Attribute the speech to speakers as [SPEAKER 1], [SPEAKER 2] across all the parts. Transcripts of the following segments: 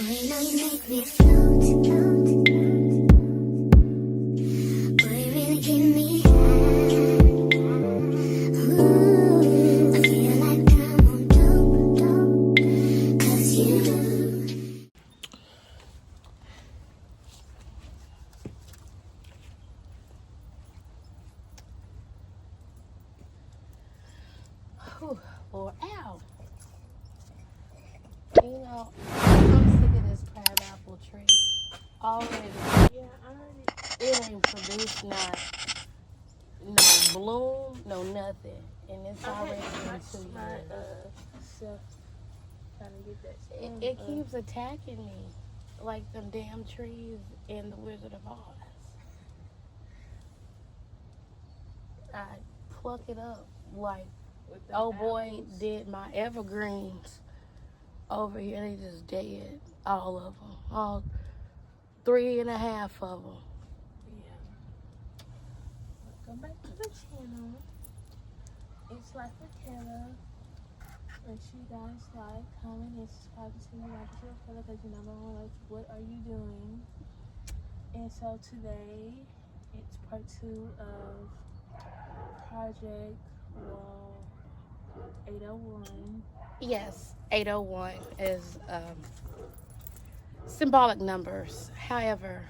[SPEAKER 1] you know you make me float, float, boy, you really keep me high. Ooh, I feel like I'm on dope, dope, 'cause you.
[SPEAKER 2] Whew, Lord, ow. You know, I'm sick of this crabapple tree already.
[SPEAKER 3] Yeah, I already.
[SPEAKER 2] It ain't produced no bloom, no nothing. And it's already been 2 years.
[SPEAKER 3] Self trying to get that.
[SPEAKER 2] It keeps attacking me like them damn trees in The Wizard of Oz. I pluck it up like, oh boy, did my evergreens over here. They just dead, all of them, all 3.5 of them.
[SPEAKER 3] Yeah. Welcome back to the channel. It's Life with Kayla. Make sure you guys like, comment, and subscribe to me. Like to Kayla, because you never know what are you doing. And so today, it's part 2 of Project Wall 801.
[SPEAKER 2] Yes, 801 is symbolic numbers. However,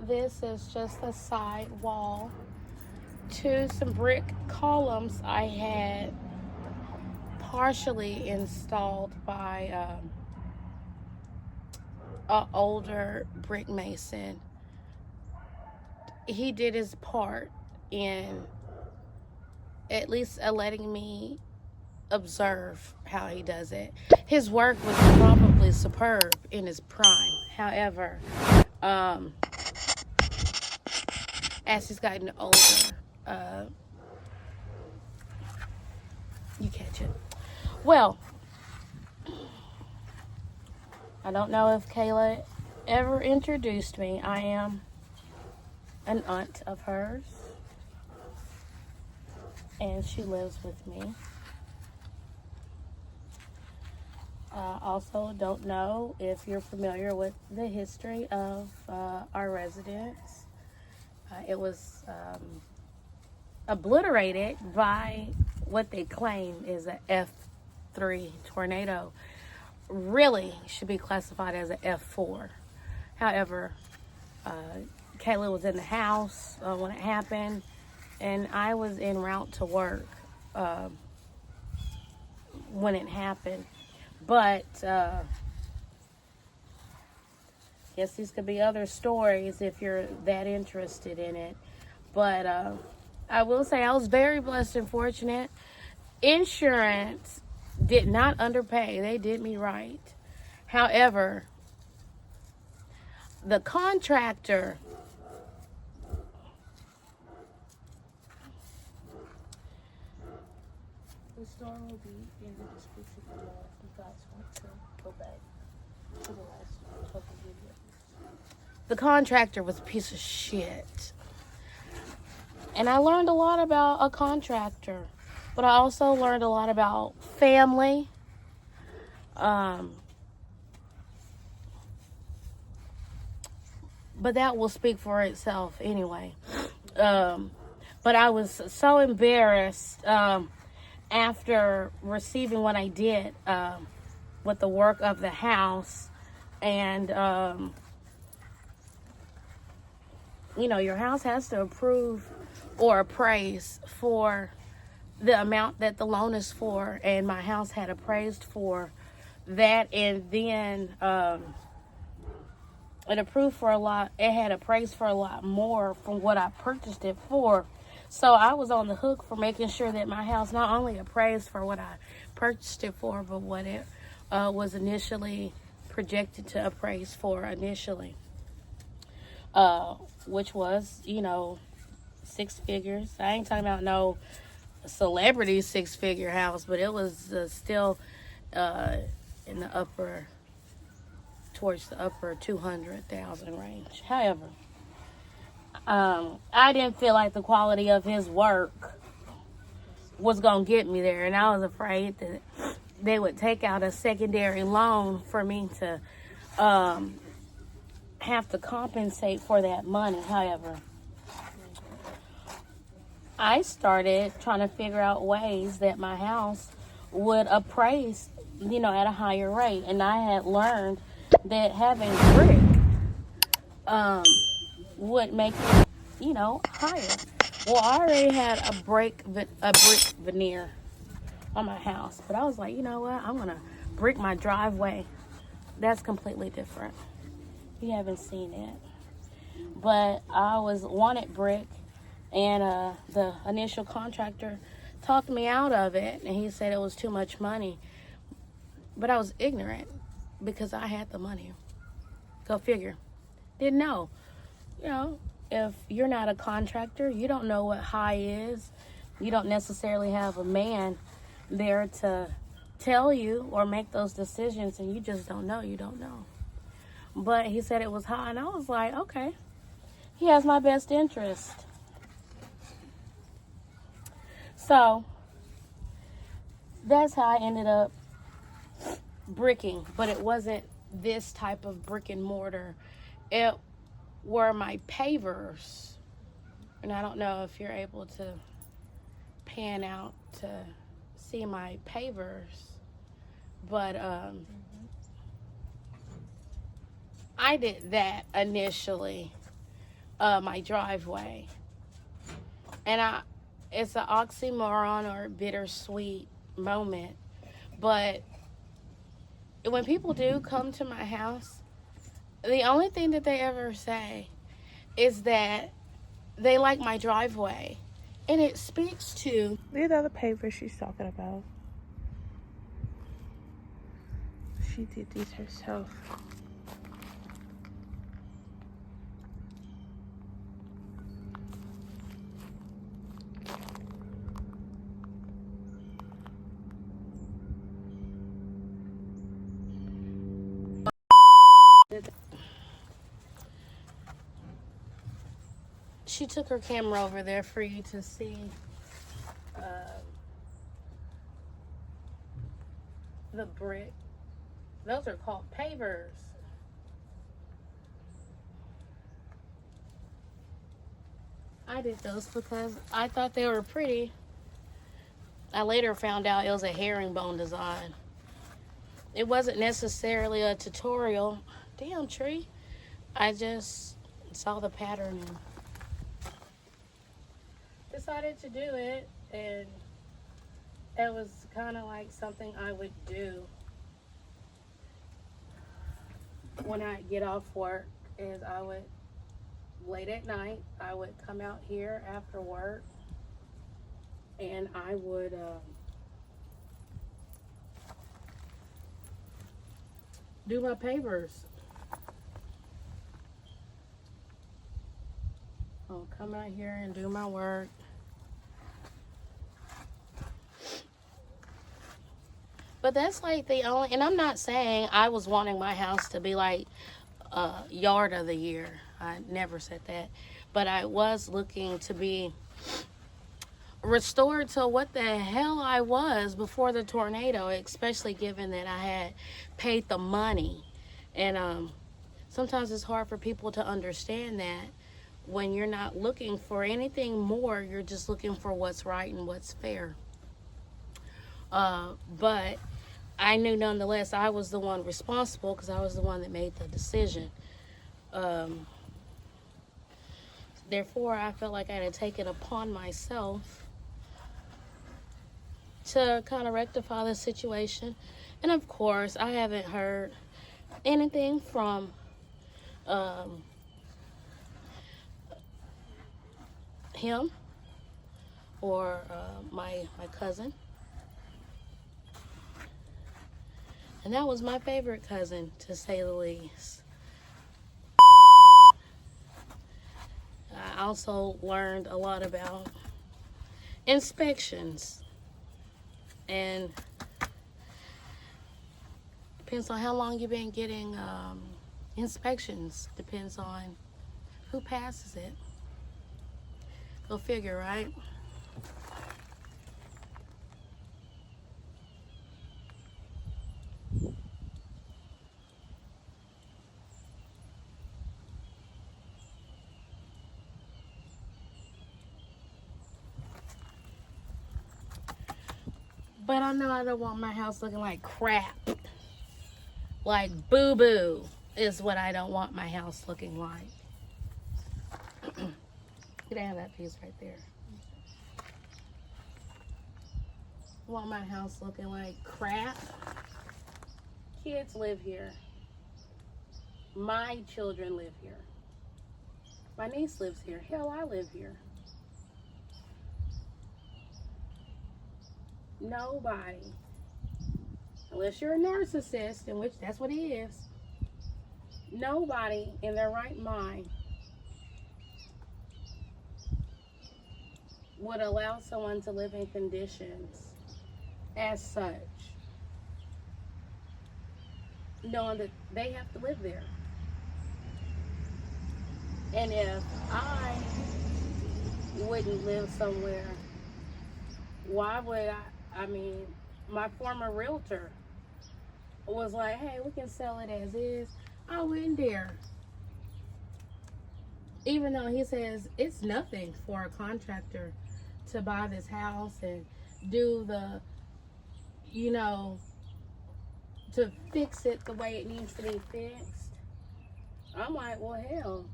[SPEAKER 2] this is just a side wall to some brick columns I had partially installed by an older brick mason. He did his part in at least letting me observe how he does it. His work was probably superb in his prime. However, as he's gotten older, you catch it. Well, I don't know if Kayla ever introduced me. I am an aunt of hers, and she lives with me. Also, don't know if you're familiar with the history of our residence. It was obliterated by what they claim is a F3 tornado. Really should be classified as a F4. However, Kayla was in the house when it happened, and I was en route to work when it happened. But yes, these could be other stories if you're that interested in it. But I will say I was very blessed and fortunate. Insurance did not underpay. They did me right. However, the contractor
[SPEAKER 3] The store will be in the description below if you guys want to go back to the last couple videos.
[SPEAKER 2] the contractor was a piece of shit. And I learned a lot about a contractor, but I also learned a lot about family. But that will speak for itself anyway. But I was so embarrassed after receiving what I did with the work of the house. And, you know, your house has to approve or appraise for the amount that the loan is for. And my house had appraised for that. And then it approved for a lot. It had appraised for a lot more from what I purchased it for. So I was on the hook for making sure that my house not only appraised for what I purchased it for, but what it was initially projected to appraise for initially. Which was, you know, 6 figures. I ain't talking about no celebrity 6-figure house, but it was still in the upper, towards the upper 200,000 range. However, I didn't feel like the quality of his work was gonna get me there, and I was afraid that they would take out a secondary loan for me to have to compensate for that money. However, I started trying to figure out ways that my house would appraise, at a higher rate. And I had learned that having brick would make it, higher. Well, I already had a brick veneer on my house, but I was like, you know what? I'm gonna brick my driveway. That's completely different. You haven't seen it, but I wanted brick, and the initial contractor talked me out of it, and he said it was too much money. But I was ignorant because I had the money. Go figure. Didn't know. If you're not a contractor, you don't know what high is. You don't necessarily have a man there to tell you or make those decisions, and you just don't know. You don't know. But he said it was high, and I was like, okay. He has my best interest. So that's how I ended up bricking, but it wasn't this type of brick and mortar. It were my pavers, and I don't know if you're able to pan out to see my pavers, but I did that initially, my driveway, and it's an oxymoron or bittersweet moment, but when people do come to my house, the only thing that they ever say is that they like my driveway. And it speaks to...
[SPEAKER 3] These are the pavers she's talking about. She did these herself.
[SPEAKER 2] She took her camera over there for you to see the brick. Those are called pavers. I did those because I thought they were pretty. I later found out it was a herringbone design. It wasn't necessarily a tutorial. Damn, tree. I just saw the pattern and decided to do it, and it was kind of like something I would do when I get off work. Is I would, late at night, I would come out here after work, and I would do my pavers. I'll come out here and do my work. But that's like the only, and I'm not saying I was wanting my house to be like yard of the year. I never said that. But I was looking to be restored to what the hell I was before the tornado, especially given that I had paid the money. And sometimes it's hard for people to understand that when you're not looking for anything more, you're just looking for what's right and what's fair. But I knew nonetheless I was the one responsible because I was the one that made the decision. Therefore, I felt like I had to take it upon myself to kind of rectify the situation. And of course, I haven't heard anything from him or my cousin. And that was my favorite cousin, to say the least. I also learned a lot about inspections. And depends on how long you've been getting inspections. Depends on who passes it. Go figure, right? But I know I don't want my house looking like crap. Like boo-boo is what I don't want my house looking like. Could I have that piece right there? I want my house looking like crap. Kids live here. My children live here. My niece lives here. Hell, I live here. Nobody, unless you're a narcissist, in which that's what he is, nobody in their right mind would allow someone to live in conditions as such, knowing that they have to live there. And if I wouldn't live somewhere, why would I mean, my former realtor was like, hey, we can sell it as is. I wouldn't dare. Even though he says it's nothing for a contractor to buy this house and do the, you know, to fix it the way it needs to be fixed. I'm like, well, hell,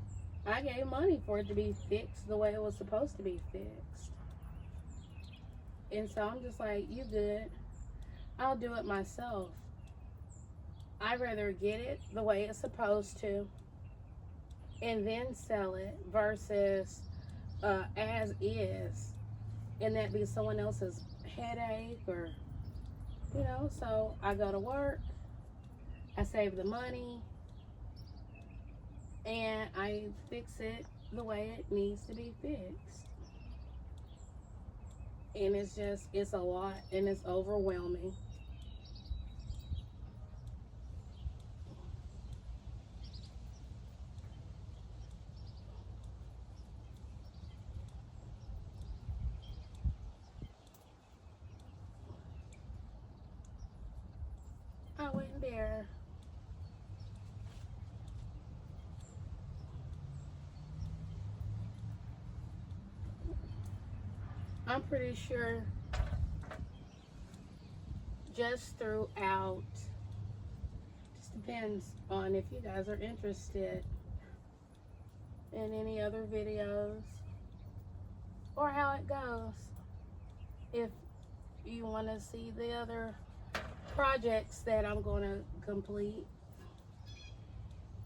[SPEAKER 2] I gave money for it to be fixed the way it was supposed to be fixed. And so I'm just like, you good. I'll do it myself. I'd rather get it the way it's supposed to and then sell it versus as is. And that be someone else's headache or, you know. So I go to work. I save the money. And I fix it the way it needs to be fixed. And it's just, it's a lot and it's overwhelming. I went there. I'm pretty sure just throughout, just depends on if you guys are interested in any other videos or how it goes. If you want to see the other projects that I'm going to complete.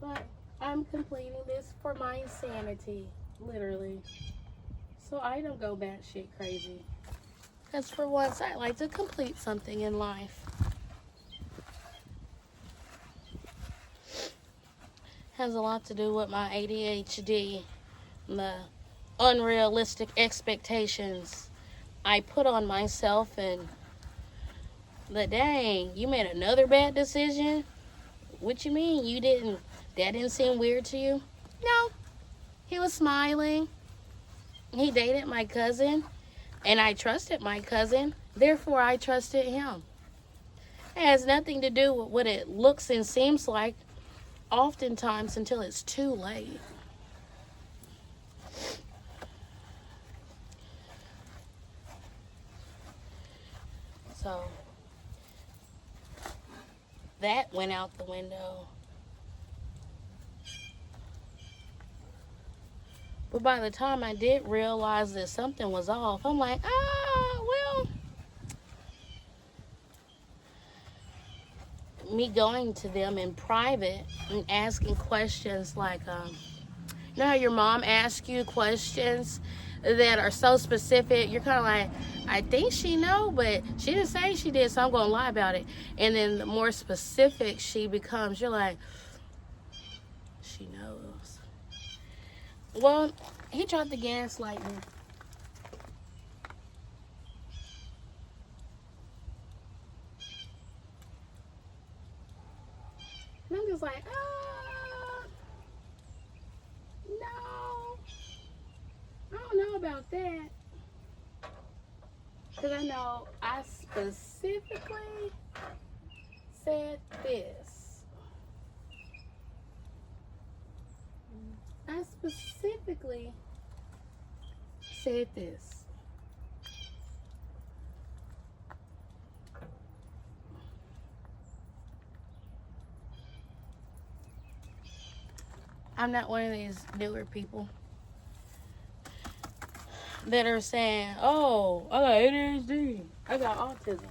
[SPEAKER 2] But I'm completing this for my insanity, literally. So I don't go batshit crazy. Because for once, I like to complete something in life. Has a lot to do with my ADHD, the unrealistic expectations I put on myself, and the dang, you made another bad decision? What you mean? That didn't seem weird to you? No. He was smiling. He dated my cousin, and I trusted my cousin. Therefore, I trusted him. It has nothing to do with what it looks and seems like, oftentimes until it's too late. So, that went out the window. But by the time I did realize that something was off, I'm like, well, me going to them in private and asking questions like, you know how your mom asks you questions that are so specific, you're kind of like, I think she know, but she didn't say she did, so I'm going to lie about it. And then the more specific she becomes, you're like, she knows. Well, he tried to gaslight me. And I'm just like, no. I don't know about that. Because I know I specifically said this. I specifically said this. I'm not one of these newer people that are saying, oh, I got ADHD, I got autism.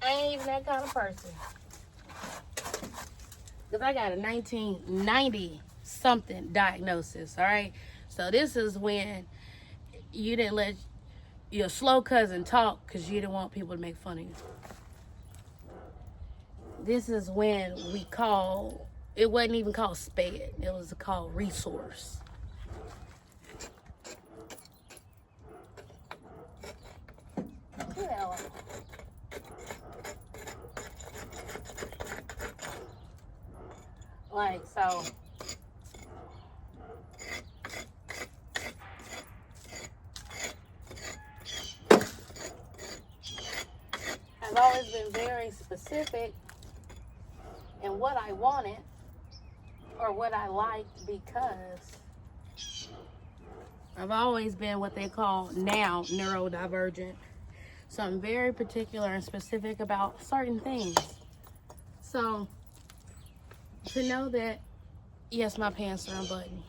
[SPEAKER 2] I ain't even that kind of person. Because I got a 1990 something diagnosis, all right? So this is when you didn't let your slow cousin talk because you didn't want people to make fun of you. This is when it wasn't even called SPED, it was called resource. Well, like, so I've always been very specific in what I wanted or what I liked, because I've always been what they call now neurodivergent. So I'm very particular and specific about certain things. So to know that, yes, my pants are unbuttoned.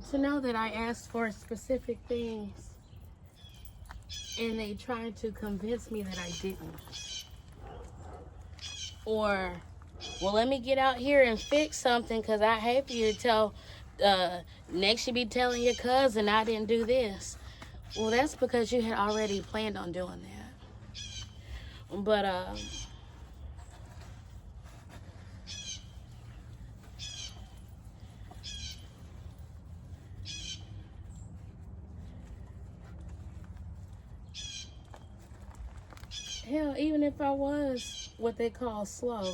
[SPEAKER 2] To know that I asked for specific things and they tried to convince me that I didn't. Or, well, let me get out here and fix something because I hate for you to tell, next you be telling your cousin I didn't do this. Well, that's because you had already planned on doing that. But, hell, even if I was what they call slow,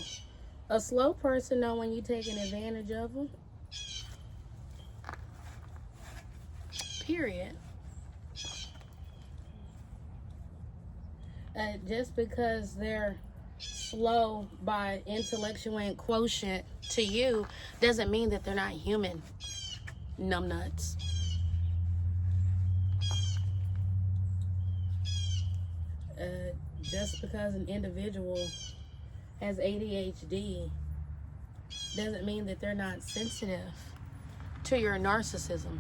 [SPEAKER 2] a slow person know when you're taking advantage of them. Period. Just because they're slow by intellectual and quotient to you doesn't mean that they're not human. Numbnuts. Just because an individual has ADHD doesn't mean that they're not sensitive to your narcissism.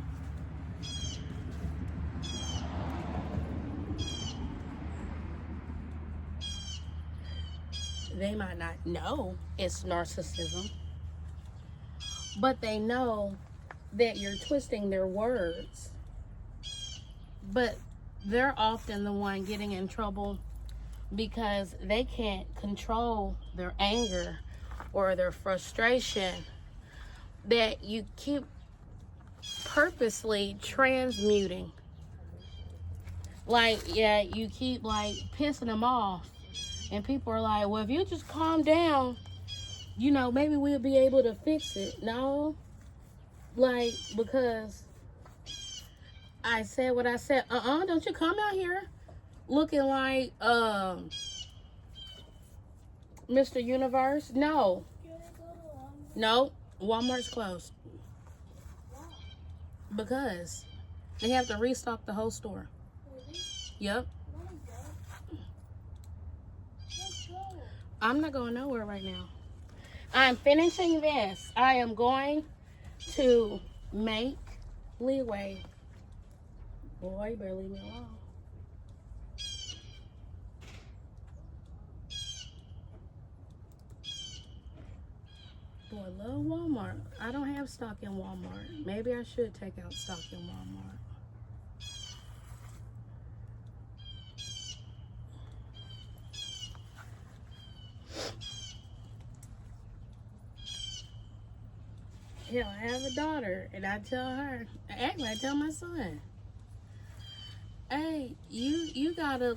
[SPEAKER 2] They might not know it's narcissism, but they know that you're twisting their words. But they're often the one getting in trouble because they can't control their anger or their frustration that you keep purposely transmuting. Like, yeah, you keep like pissing them off. And people are like, well, if you just calm down, you know, maybe we'll be able to fix it. No. Like, because I said what I said. Don't you come out here looking like Mr. Universe. No. No. Walmart's closed. Because they have to restock the whole store. Yep. I'm not going nowhere right now. I'm finishing this. I am going to make leeway. Boy, you better leave me alone. Boy, I love Walmart. I don't have stock in Walmart. Maybe I should take out stock in Walmart. Hell, I have a daughter, and I tell her, actually, I tell my son, hey, you gotta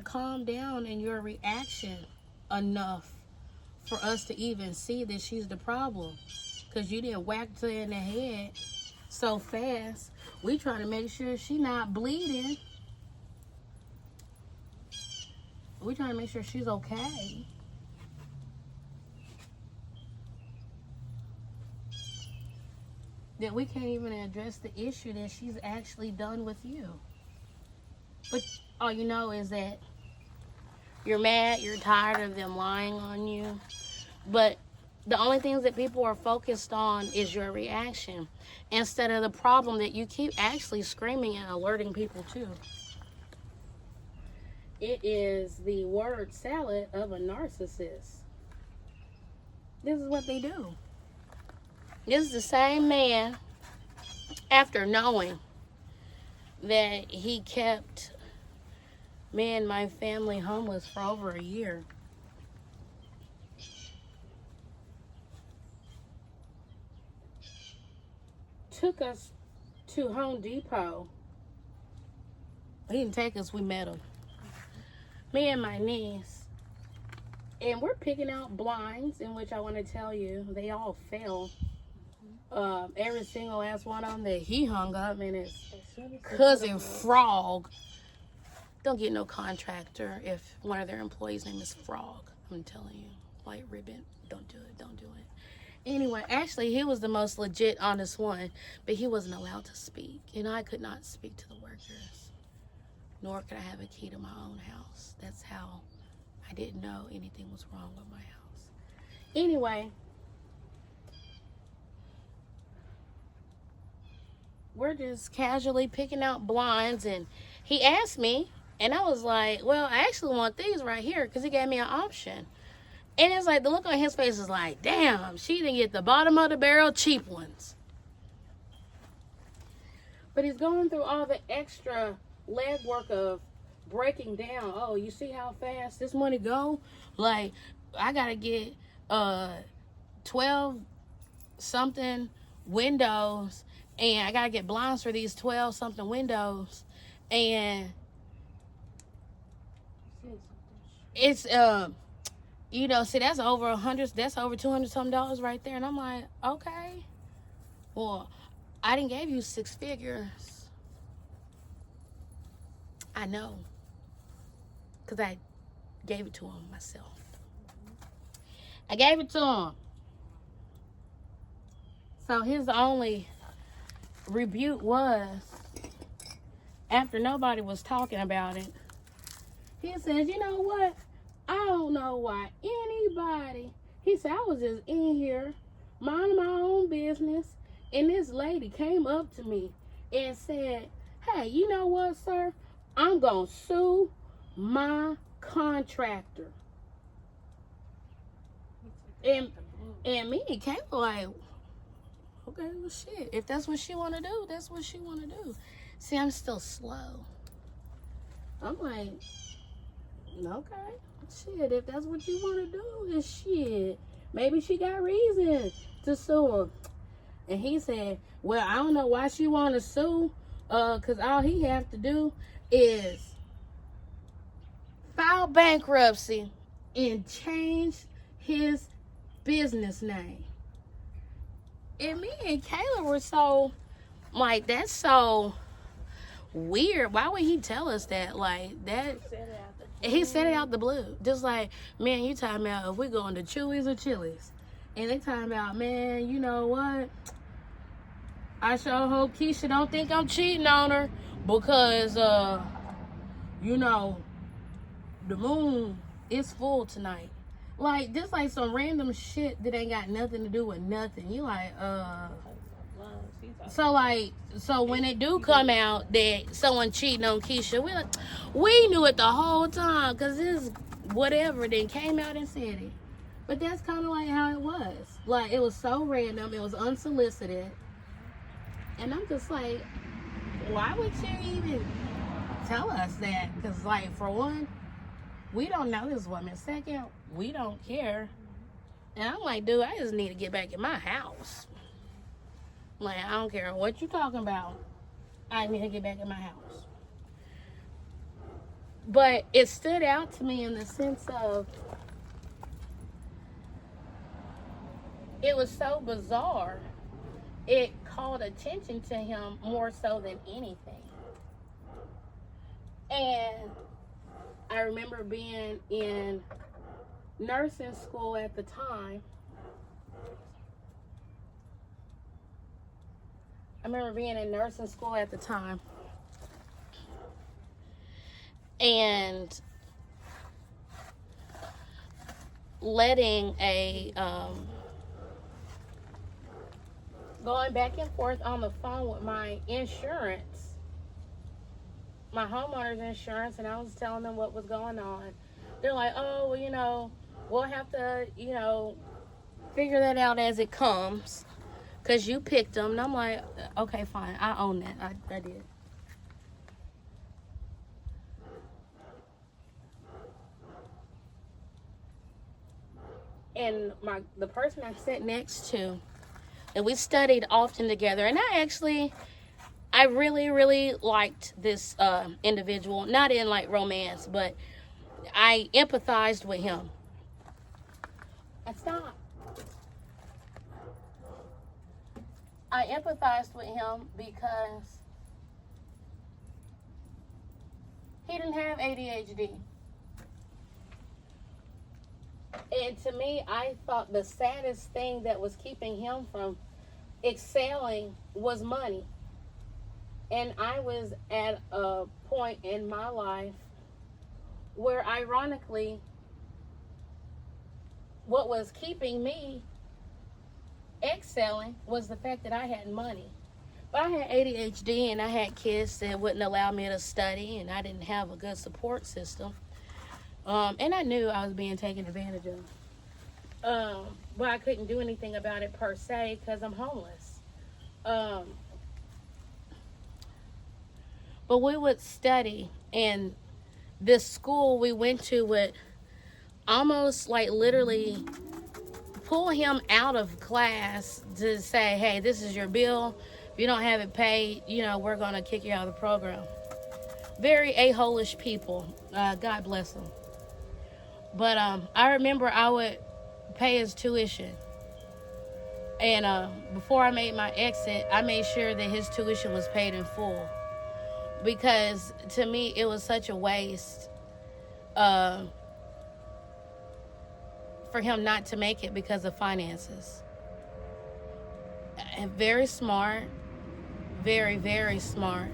[SPEAKER 2] calm down in your reaction enough for us to even see that she's the problem. Because you didn't whack her in the head so fast. We try to make sure she's not bleeding. We trying to make sure she's okay. That we can't even address the issue that she's actually done with you. But all you know is that You're mad, you're tired of them lying on you. But the only things that people are focused on is your reaction instead of the problem that you keep actually screaming and alerting people to. It is the word salad of a narcissist. This is what they do. This is the same man, after knowing that he kept me and my family homeless for over a year, took us to Home Depot. He didn't take us, we met him. Me and my niece. And we're picking out blinds, in which I want to tell you, they all fell. Every single last one of them that he hung up, and his cousin Frog. Don't get no contractor if one of their employees' name is Frog. I'm telling you, white ribbon, don't do it, don't do it. Anyway, actually, he was the most legit, honest one, but he wasn't allowed to speak, and I could not speak to the workers, nor could I have a key to my own house. That's how I didn't know anything was wrong with my house. Anyway, we're just casually picking out blinds, and he asked me, and I was like, well, I actually want these right here, because he gave me an option. And it's like, the look on his face is like, damn, she didn't get the bottom of the barrel cheap ones. But he's going through all the extra legwork of breaking down. Oh, you see how fast this money go? Like, I got to get 12 something windows, and I got to get blinds for these 12 something windows. And it's you know, see, that's over $200 something right there. And I'm like, okay, well, I didn't give you six figures. I know, because I gave it to him myself. I gave it to him. So his only rebuke was, after nobody was talking about it, he says, you know what? I don't know why anybody. He said, I was just in here, minding my own business, and this lady came up to me and said, hey, you know what, sir? I'm going to sue my contractor. And me and Kayla like, okay, well, shit. If that's what she want to do, that's what she want to do. See, I'm still slow. I'm like, okay, shit, if that's what you want to do, then shit. Maybe she got reason to sue her. And he said, well, I don't know why she want to sue, because all he have to do is file bankruptcy and change his business name. And me and Kayla were so, like, that's so weird. Why would he tell us that? Like, that, he said it out the blue. Just like, man, you talking about if we going to Chewy's or Chili's. And they talking about, man, you know what? I sure hope Keisha don't think I'm cheating on her because, you know, the moon is full tonight. Like, just like some random shit that ain't got nothing to do with nothing. You like, so when it do come out that someone cheating on Keisha, we knew it the whole time because this whatever then came out and said it. But that's kind of like how it was. Like, it was so random. It was unsolicited. And I'm just like, why would you even tell us that? Because, like, for one, we don't know this woman. Second, we don't care. And I'm like, dude, I just need to get back in my house. Like, I don't care what you're talking about. I need to get back in my house. But it stood out to me in the sense of, it was so bizarre. It called attention to him more so than anything. And I remember being in nursing school at the time. And letting a going back and forth on the phone with my insurance, my homeowner's insurance, and I was telling them what was going on. They're like, oh, well, we'll have to, figure that out as it comes because you picked them. And I'm like, okay, fine. I own that. I did. And the person I sat next to, and we studied often together, and I really, really liked this individual. Not in like romance, but I empathized with him. I empathized with him because he didn't have ADHD. And to me, I thought the saddest thing that was keeping him from excelling was money. And I was at a point in my life where, ironically, what was keeping me excelling was the fact that I had money. But I had ADHD and I had kids that wouldn't allow me to study, and I didn't have a good support system. And I knew I was being taken advantage of. But I couldn't do anything about it per se because I'm homeless. But we would study, and this school we went to would almost like literally pull him out of class to say, hey, this is your bill. If you don't have it paid, we're going to kick you out of the program. Very a-holish people. God bless them. But I remember I would pay his tuition. And before I made my exit, I made sure that his tuition was paid in full. Because to me, it was such a waste for him not to make it because of finances. And very smart. Very, very smart.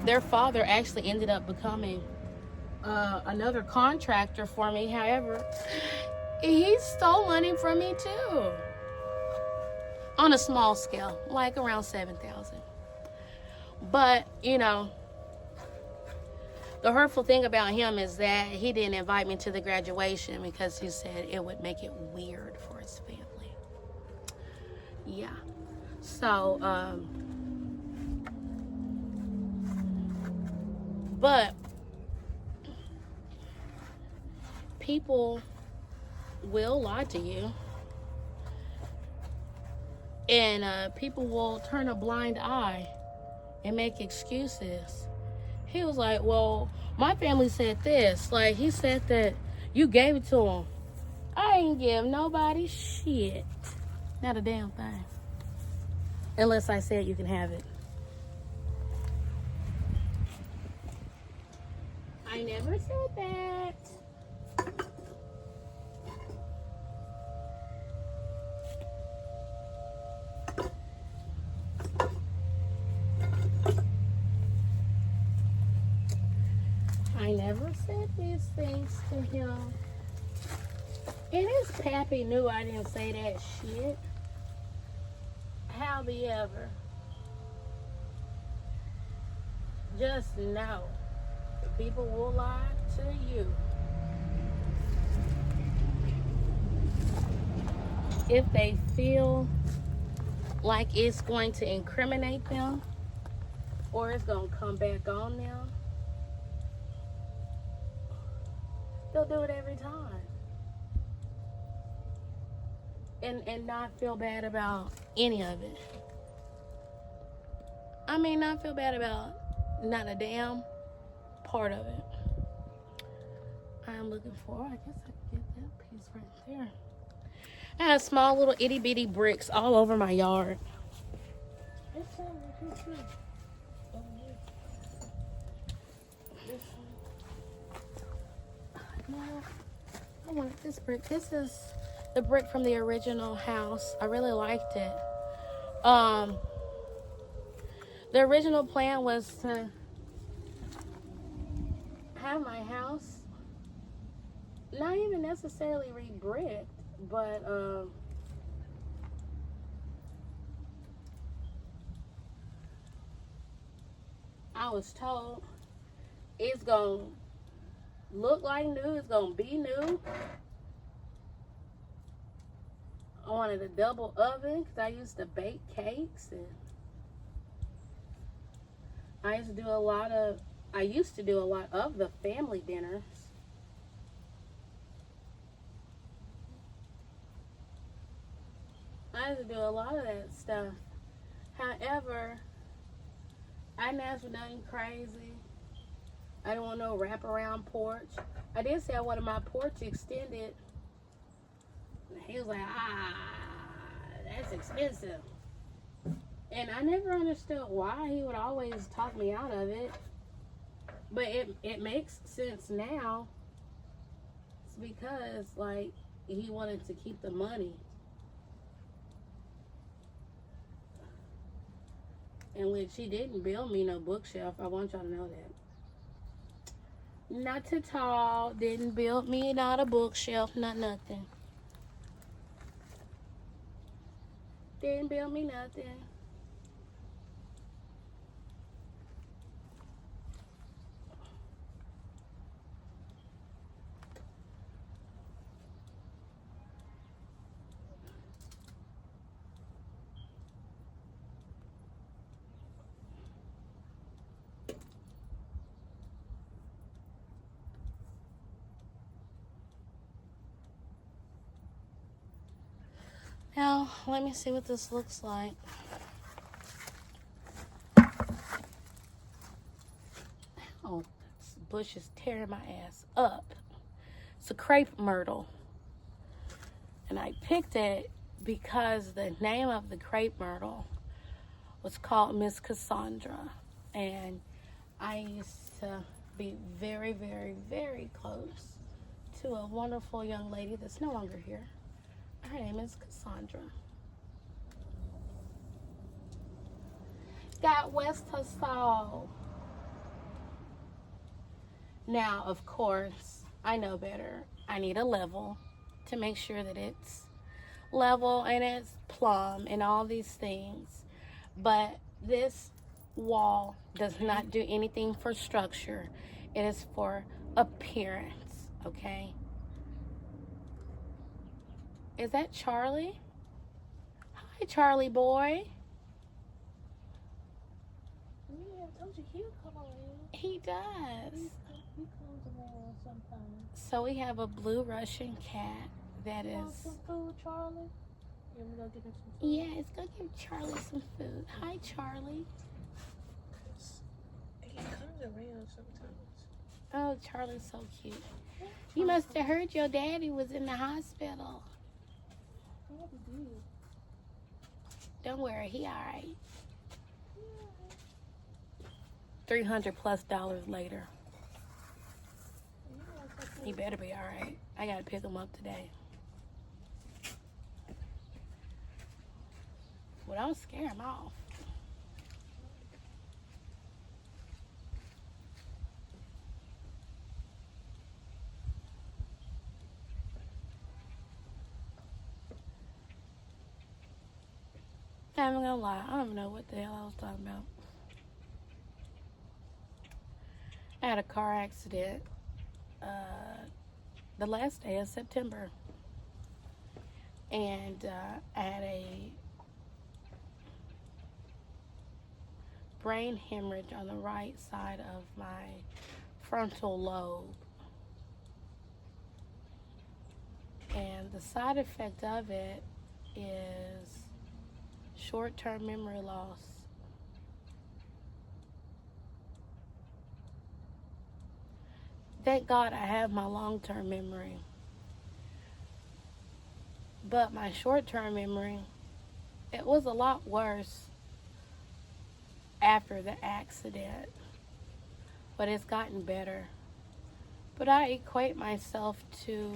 [SPEAKER 2] Their father actually ended up becoming another contractor for me. However, he stole money from me too. On a small scale, like around $7,000. But, the hurtful thing about him is that he didn't invite me to the graduation because he said it would make it weird for his family. Yeah. So, but people will lie to you, and people will turn a blind eye and make excuses. He was like, well, my family said this. Like, he said that you gave it to him. I ain't give nobody shit. Not a damn thing. Unless I said you can have it. I never said that. I never said these things to him. And his pappy knew I didn't say that shit. However, just know, people will lie to you. If they feel like it's going to incriminate them or it's going to come back on them, they'll do it every time. And not feel bad about any of it. I mean, not feel bad about not a damn part of it. I'm looking for, I guess I can get that piece right there. I have small little itty bitty bricks all over my yard. No, I want this brick. This is the brick from the original house. I really liked it. The original plan was to have my house not even necessarily rebricked, but I was told it's gonna look like new, it's gonna be new. I wanted a double oven because I used to bake cakes, and I used to do a lot of the family dinners. I used to do a lot of that stuff. However, I didn't ask for nothing crazy. I didn't want no wraparound porch. I did say I wanted my porch extended. He was like, that's expensive. And I never understood why he would always talk me out of it. But it makes sense now. It's because, like, he wanted to keep the money. In which he didn't build me no bookshelf. I want y'all to know that. Not too tall. Didn't build me not a bookshelf. Not nothing. Didn't build me nothing. Now, let me see what this looks like. Oh, this bush is tearing my ass up. It's a crepe myrtle. And I picked it because the name of the crepe myrtle was called Miss Cassandra. And I used to be very, very, very close to a wonderful young lady that's no longer here. Her name is Cassandra. Got West Hassall. Now, of course, I know better. I need a level to make sure that it's level and it's plumb and all these things. But this wall does not do anything for structure. It is for appearance, okay? Is that Charlie? Hi, Charlie boy.
[SPEAKER 3] Yeah, I told you he would come around.
[SPEAKER 2] He does.
[SPEAKER 3] He comes around sometimes.
[SPEAKER 2] So we have a blue Russian cat that
[SPEAKER 3] Want
[SPEAKER 2] is...
[SPEAKER 3] some food, Charlie? You want me to go get him some food?
[SPEAKER 2] Yeah, it's gonna give Charlie some food. Hi, Charlie.
[SPEAKER 3] He comes around sometimes.
[SPEAKER 2] Oh, Charlie's so cute. You must have heard your daddy was in the hospital.
[SPEAKER 3] Probably did.
[SPEAKER 2] Don't worry, he all right. $300+ later. He better be all right. I gotta pick him up today. Well, don't scare him off. I'm not gonna lie, I don't even know what the hell I was talking about. I had a car accident the last day of September. And I had a brain hemorrhage on the right side of my frontal lobe. And the side effect of it is short-term memory loss. Thank God I have my long-term memory. But my short-term memory, it was a lot worse after the accident. But it's gotten better. But I equate myself to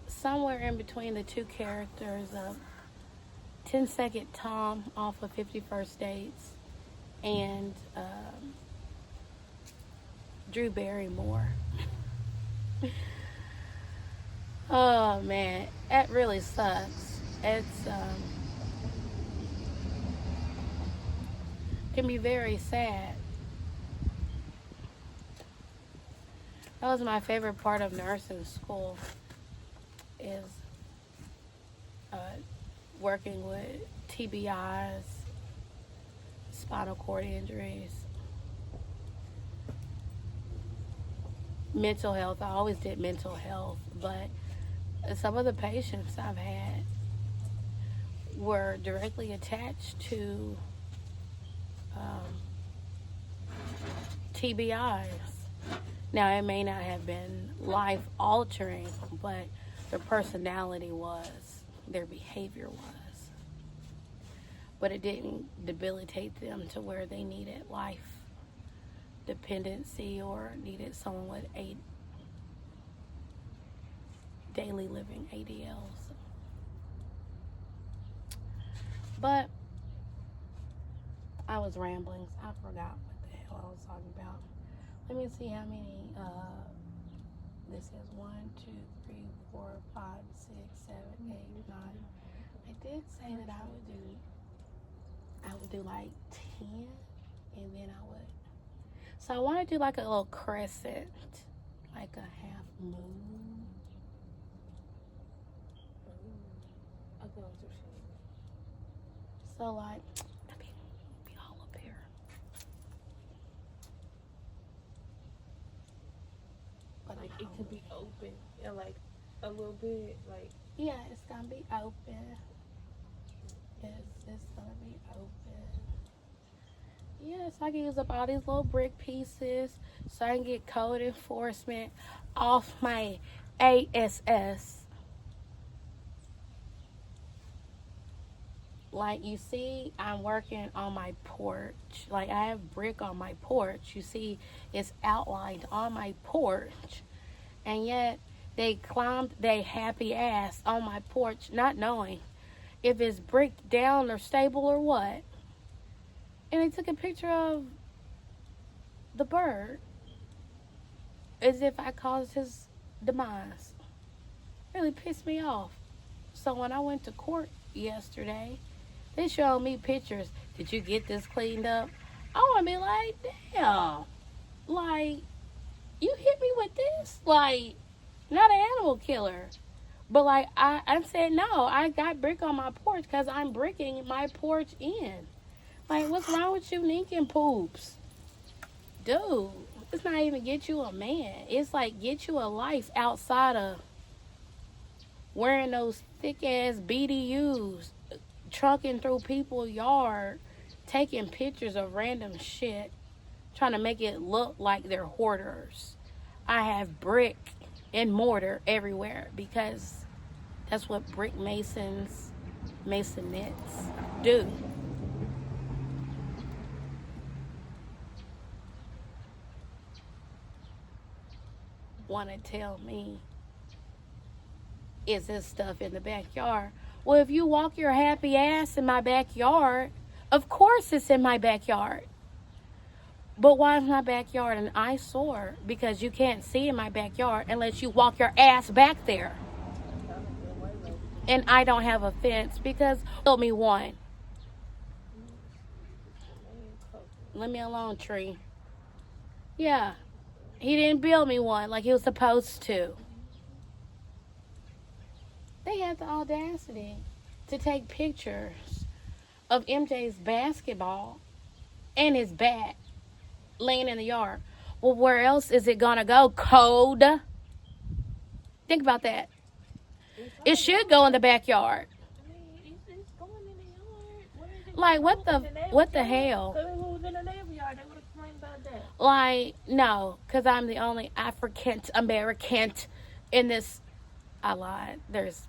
[SPEAKER 2] somewhere in between the two characters of 10 Second Tom off of 50 First Dates and Drew Barrymore. Oh man, that really sucks. It's can be very sad. That was my favorite part of nursing school, is uh, working with TBIs, spinal cord injuries, mental health. I always did mental health, but some of the patients I've had were directly attached to TBIs. Now, it may not have been life altering, but their personality was, their behavior was. But it didn't debilitate them to where they needed life dependency or needed someone with a daily living ADLs. But I was rambling. I forgot what the hell I was talking about. Let me see how many. This is 1, 2, 3, 4, 5, 6, 7, 8, 9. I did say that I would do like 10, and then I would. So I want to do like a little crescent, like a half moon.
[SPEAKER 3] I go into shit.
[SPEAKER 2] So like, be all up here. But
[SPEAKER 3] Like it could be open and like a little bit like.
[SPEAKER 2] yeah, it's gonna be open. It's gonna be open. Yeah, so I can use up all these little brick pieces so I can get code enforcement off my ASS. Like you see, I'm working on my porch. Like I have brick on my porch. You see, it's outlined on my porch. And yet they climbed their happy ass on my porch, not knowing if it's bricked down or stable or what. And they took a picture of the bird as if I caused his demise. Really pissed me off. So when I went to court yesterday, they showed me pictures. Did you get this cleaned up? I want to be like, damn. Like, you hit me with this? Like, not an animal killer. But like, I said, no, I got brick on my porch because I'm bricking my porch in. Like, what's wrong with you ninkin' poops? Dude, it's not even get you a man. It's like get you a life outside of wearing those thick-ass BDUs, trunking through people's yard, taking pictures of random shit, trying to make it look like they're hoarders. I have brick and mortar everywhere because that's what brick masons, masonettes do. Want to tell me, is this stuff in the backyard? Well, if you walk your happy ass in my backyard, of course it's in my backyard. But why is my backyard an eyesore? Because you can't see in my backyard unless you walk your ass back there. And I don't have a fence because build me one. Leave me alone, tree. Yeah. He didn't build me one like he was supposed to. They had the audacity to take pictures of MJ's basketball and his bat laying in the yard. Well, where else is it gonna go? Code. Think about that. It should go in the backyard.
[SPEAKER 3] I mean, it's going in the yard.
[SPEAKER 2] Like what the hell?
[SPEAKER 3] Because if it was in the neighborhood, they would have complained about that.
[SPEAKER 2] Like, no, because I'm the only African American in this. I lied. There's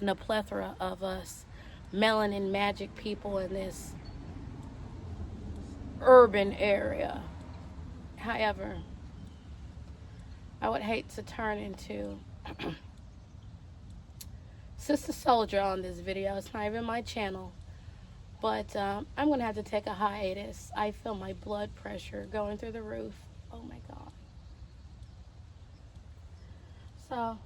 [SPEAKER 2] a plethora of us melanin magic people in this urban area. However, I would hate to turn into Sister Soldier on this video. It's not even my channel. But I'm going to have to take a hiatus. I feel my blood pressure going through the roof. Oh my God. So